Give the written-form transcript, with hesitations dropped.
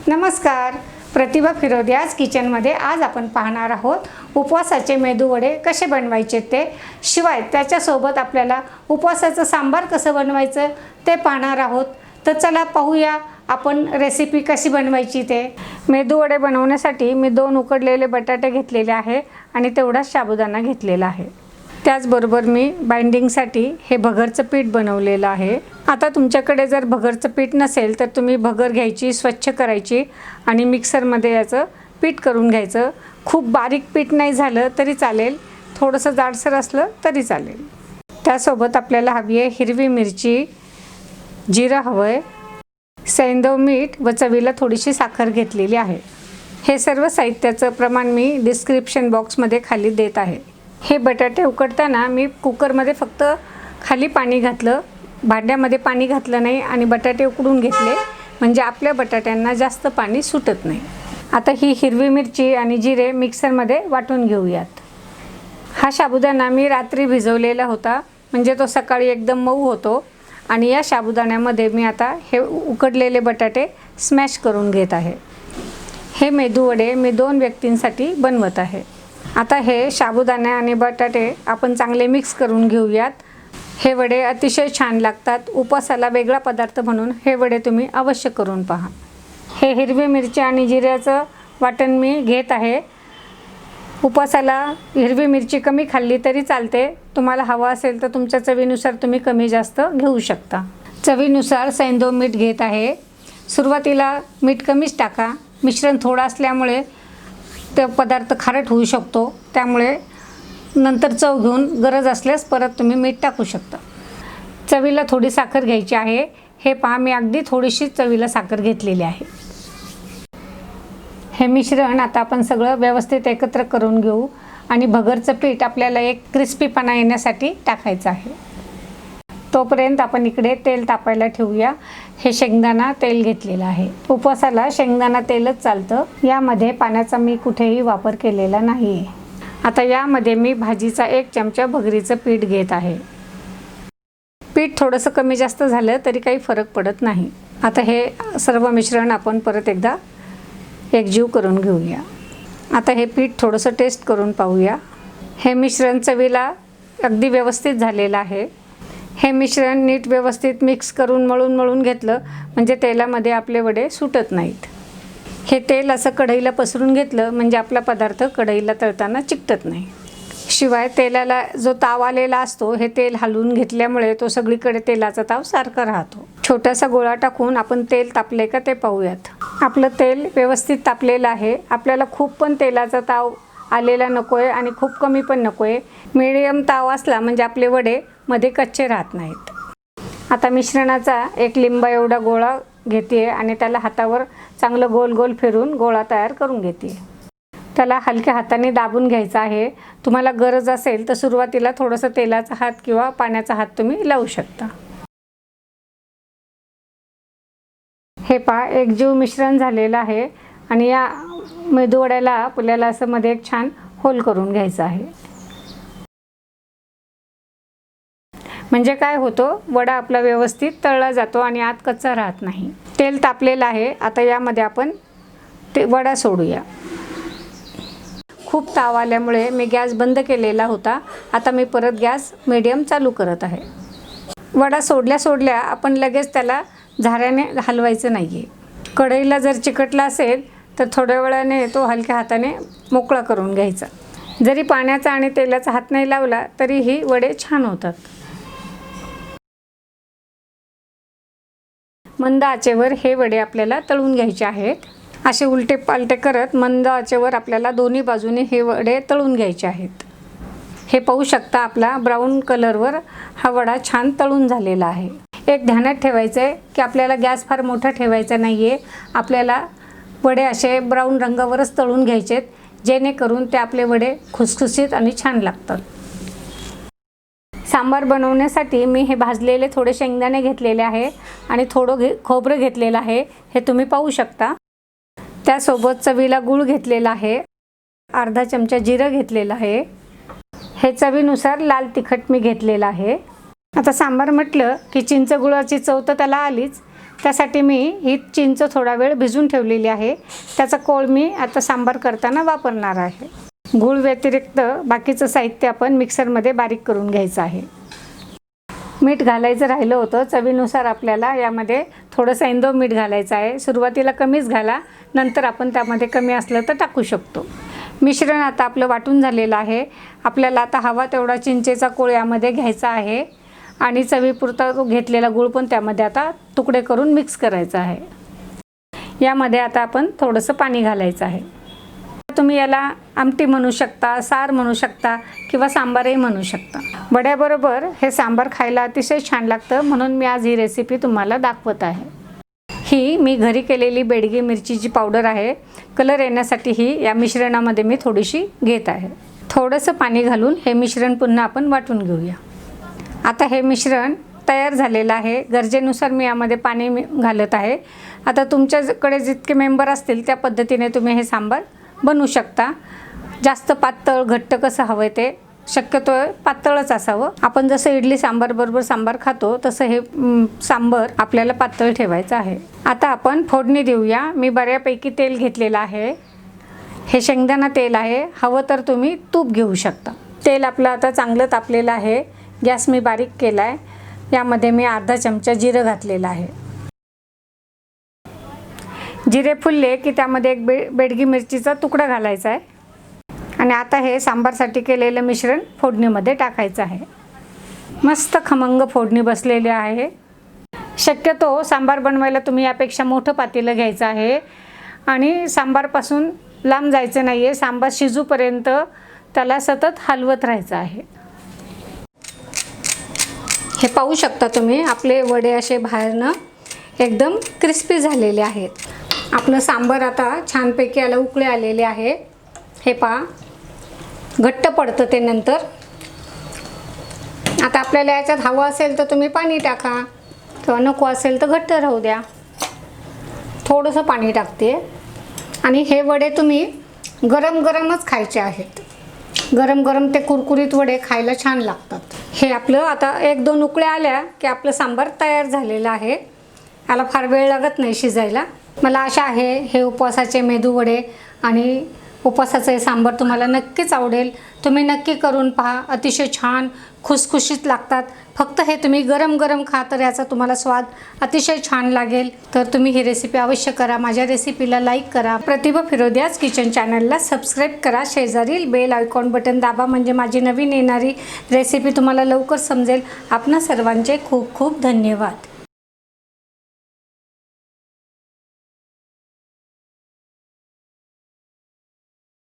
नमस्कार, प्रतिभा फिरोदियाज किचनमध्ये आज आपण पाहणार आहोत उपवासाचे मेदू वडे कसे बनवायचे ते, शिवाय त्याच्यासोबत आपल्याला उपवासाचं सांबार कसं बनवायचं ते पाहणार आहोत। तर चला पाहूया आपण रेसिपी कशी बनवायची ते। मेदू वडे बनवण्यासाठी मी 2 उकडलेले बटाटे घेतलेले आहे आणि तेवढाच साबुदाणा घेतलेला आहे। त्याचबरोबर मी बाइंडिंगसाठी हे भगरचं पीठ बनवलेलं आहे। आता तुमच्याकडे जर भगरचं पीठ नसेल तर तुम्ही भगर घ्यायची, स्वच्छ करायची आणि मिक्सरमध्ये याचं पीठ करून घ्यायचं। खूप बारीक पीठ नाही झालं तरी चालेल, थोडंसं जाडसर असलं तरी चालेल। त्यासोबत आपल्याला हवी आहे हिरवी मिरची, जिरं हवं आहे, सैंधव मीठ व चवीला थोडीशी साखर घेतलेली आहे। हे सर्व साहित्याचं प्रमाण मी डिस्क्रिप्शन बॉक्समध्ये खाली देत आहे। हे बटाटे उकडताना मी कुकरमध्ये फक्त खाली पाणी घातलं, भांड्यामध्ये पाणी घातलं नाही आणि बटाटे उकडून घेतले, म्हणजे आपल्या बटाट्यांना जास्त पाणी सुटत नाही। आता ही हिरवी मिरची आणि जिरे मिक्सरमध्ये वाटून घेऊयात। हा साबुदाणा मी रात्री भिजवलेला होता, म्हणजे तो सकाळी एकदम मऊ होतो। आणि या साबुदाण्यामध्ये मी आता हे उकडलेले बटाटे स्मॅश करून घेत आहे। हे मेदू वडे मी 2 व्यक्तींसाठी बनवत आहे। आता हे साबुदाणे आणि बटाटे आपण चांगले मिक्स करून घेऊयात। हे वडे अतिशय छान लागतात। उपवासाला वेगळा पदार्थ म्हणून हे वडे तुम्ही अवश्य करून पहा। हे हिरवी मिरची आणि जिऱ्याचं वाटण मी घेत आहे। उपवासाला हिरवी मिरची कमी खाल्ली तरी चालते, तुम्हाला हवा असेल तर तुमच्या चवीनुसार तुम्ही कमी जास्त घेऊ शकता। चवीनुसार सैंधव मीठ घेत आहे। सुरुवातीला मीठ कमीच टाका, मिश्रण थोडं असल्यामुळे ते पदार्थ खारट होऊ शकतो, त्यामुळे नंतर चव घेऊन गरज असल्यास परत तुम्ही मीठ टाकू शकता। चवीला थोडी साखर घ्यायची आहे। हे पहा, मी अगदी थोडीशी चवीला साखर घेतलेली आहे। हे मिश्रण आता आपण सगळं व्यवस्थित एकत्र करून घेऊ आणि भगरचं पीठ आपल्याला एक क्रिस्पीपणा येण्यासाठी टाकायचं आहे। तोपर्यंत आपण इकडे तेल तापायला ठेवूया। हे शेंगदाणा तेल घेतलेलं आहे। उपवासाला शेंगदाणा तेलच चालतं, यामध्ये पाण्याचा मी कुठेही वापर केलेला नाही आहे। आता यामध्ये मी भाजीचा 1 चमचा भगरीचं पीठ घेत आहे। पीठ थोडंसं कमी जास्त झालं तरी काही फरक पडत नाही। आता हे सर्व मिश्रण आपण परत एकदा एकजीव करून घेऊया। आता हे पीठ थोडंसं टेस्ट करून पाहूया। हे मिश्रण चवीला अगदी व्यवस्थित झालेलं आहे। हे मिश्रण नीट व्यवस्थित मिक्स करून मळून घेतलं म्हणजे तेलामध्ये आपले वडे सुटत नाहीत। हे तेल असं कढईला पसरून घेतलं म्हणजे आपला पदार्थ कढईला तळताना चिकटत नाही। शिवाय तेलाला जो ताव आलेला असतो, हे तेल हलवून घेतल्यामुळे तो सगळीकडे तेलाचा ताव सारखा राहतो। छोटासा गोळा टाकून आपण तेल तापले का ते पाहूयात। आपलं तेल व्यवस्थित तापलेलं आहे। आपल्याला खूप पण तेलाचा ताव आलेला नको आहे आणि खूप कमी पण नको आहे। मीडियम ताव असला म्हणजे आपले वडे मध्ये कच्चे राहत नाहीत। आता मिश्रणाचा 1 लिंबा एवढा गोळा घेते आणि त्याला हातावर चांगलं गोल गोल फिरून गोळा तयार करून घेते। त्याला हलक्या हाताने दाबून घ्यायचं आहे। तुम्हाला गरज असेल तर सुरुवातीला थोडंसं तेलाचा हात किंवा पाण्याचा हात तुम्ही लावू शकता। हे पहा, एकजीव मिश्रण झालेलं आहे आणि या मेदू वड्याला आपल्याला असं मध्ये एक छान होल करून घ्यायचं आहे। म्हणजे काय होतं, वडा आपला व्यवस्थित तळला जातो आणि आत कच्चा राहत नाही। तेल तापलेलं आहे। आता यामध्ये आपण ते वडा सोडूया। खूप ताव आल्यामुळे मी गॅस बंद केलेला होता। आता मी परत गॅस मीडियम चालू करत आहे। वडा सोडल्या आपण लगेच त्याला झाऱ्याने हलवायचं नाही आहे। कढईला जर चिकटला असेल तर थोड्या वेळाने तो हलक्या हाताने मोकळा करून घ्यायचा। जरी पाण्याचा आणि तेलाचा हात नाही लावला तरीही वडे छान होतात। मंद आचेवर हे वडे आपल्याला तळून घ्यायचे आहेत। असे उलटे पालटे करत मंद आचेवर आपल्याला दोन्ही बाजूने हे वडे तळून घ्यायचे आहेत। हे पाहू शकता, आपला ब्राऊन कलरवर हा वडा छान तळून झालेला आहे। एक ध्यानात ठेवायचं आहे की आपल्याला गॅस फार मोठा ठेवायचा नाही आहे। आपल्याला वडे असे ब्राऊन रंगावरच तळून घ्यायचेत, जेणेकरून ते आपले वडे खुसखुशीत आणि छान लागतात। सांबार बनवण्यासाठी मी हे भाजलेले थोडे शेंगदाणे घेतलेले आहे आणि थोडं खोबरं घेतलेलं आहे, हे तुम्ही पाहू शकता। त्यासोबत चवीला गूळ घेतलेला आहे, अर्धा चमचा जिरं घेतलेलं आहे। हे चवीनुसार लाल तिखट मी घेतलेलं आहे। आता सांबार म्हटलं की चिंच गुळाची चव तर त्याला आलीच, त्यासाठी मी ही चिंच थोडा वेळ भिजून ठेवलेली आहे. त्याचा कोळ मी आता सांबार करताना वापरणार आहे. गूळ व्यतिरिक्त बाकीचं साहित्य आपण मिक्सरमध्ये बारीक करून घ्यायचं आहे. मीठ घालायचं राहिलं होतं. चवीनुसार आपल्याला यामध्ये थोडंसं इंदव मीठ घालायचं आहे. सुरुवातीला कमीच घाला, नंतर आपण त्यामध्ये कमी असलं तर टाकू शकतो. मिश्रण आता आपलं वाटून झालेलं आहे. आपल्याला आता हवा तेवढा चिंचेचा कोळ यामध्ये घ्यायचा आहे आणि चवीपुरता तो घेतलेला गूळ पण त्यामध्ये आता तुकडे करून मिक्स करायचा आहे. यामध्ये आता आपण थोडंसं पाणी घालायचं आहे. तुम्ही याला आमटी म्हणू शकता, सार म्हणू शकता किंवा सांबारही म्हणू शकता. वड्याबरोबर हे सांबार खायला अतिशय छान लागतं, म्हणून मी आज ही रेसिपी तुम्हाला दाखवत आहे. ही मी घरी केलेली बेडगी मिरचीची पावडर आहे. कलर येण्यासाठी ही या मिश्रणामध्ये मी थोडीशी घेत आहे. थोडंसं पाणी घालून हे मिश्रण पुन्हा आपण वाटून घेऊया. आता हे मिश्रण तयार झालेलं आहे. गरजेनुसार मी यामध्ये पाणी घालत आहे. आता तुमच्याकडे जितके मेंबर असतील त्या पद्धतीने तुम्ही हे सांबार बनवू शकता. जास्त पातळ घट्ट कसं हवं ते शक्यतो पातळच असावं. आपण जसं इडली सांबार बरोबर सांबार खातो तसं हे सांबार आपल्याला पातळ ठेवायचं आहे. आता आपण फोडणी देऊया. मी बऱ्यापैकी तेल घेतलेलं आहे. हे शेंगदाणा तेल आहे. हवं तर तुम्ही तूप घेऊ शकता. तेल आपलं आता चांगलं तापलेलं आहे. गॅस मी बारीक केला आहे. यामध्ये मी अर्धा चमचा जिरं घातलेलं आहे. जिरे फुलले की त्यामध्ये एक बेडगी मिरचीचा तुकडा घालायचा आहे आणि आता हे सांबारसाठी केलेलं मिश्रण फोडणीमध्ये टाकायचं आहे. मस्त खमंग फोडणी बसलेली आहे. शक्यतो सांबार बनवायला तुम्ही यापेक्षा मोठं पातेलं घ्यायचं आहे आणि सांबारपासून लांब जायचं नाही आहे. सांबार शिजूपर्यंत त्याला सतत हलवत राहायचं आहे. हे पाहू शकता तुम्ही, आपले वडे असे बाहेरनं एकदम क्रिस्पी झालेले आहेत. आपलं सांबार आता छानपैकी याला उकळे आलेले आहे. हे पहा, घट्ट पडतं ते नंतर. आता आपल्याला याच्यात हवं असेल तर तुम्ही पाणी टाका किंवा नको असेल तर घट्ट राहू द्या. थोडंसं पाणी टाकते आणि हे वडे तुम्ही गरम गरमच खायचे आहेत. गरम गरम ते कुरकुरीत वडे खायला छान लागतात. हे आपलं आता 1-2 उकळ्या आल्या की आपलं सांबार तयार झालेलं आहे. याला फार वेळ लागत नाही शिजायला. मला आशा आहे हे उपवासाचे मेदू वडे आणि उपवासाचे सांबार तुम्हाला नक्कीच आवडेल. तुम्ही नक्की करून पहा. अतिशय छान खुसखुशीत लागतात. फक्त हे तुम्ही गरम गरम खा तर याचा तुम्हाला स्वाद अतिशय छान लागेल. तर तुम्ही ही रेसिपी अवश्य करा. माझ्या रेसिपीला लाईक करा. प्रतिभा फिरोदियाज किचन चॅनलला सबस्क्राईब करा. शेजारील बेल आयकॉन बटन दाबा म्हणजे माझी नवीन येणारी रेसिपी तुम्हाला लवकर समजेल. आपणा सर्वांचे खूप खूप धन्यवाद.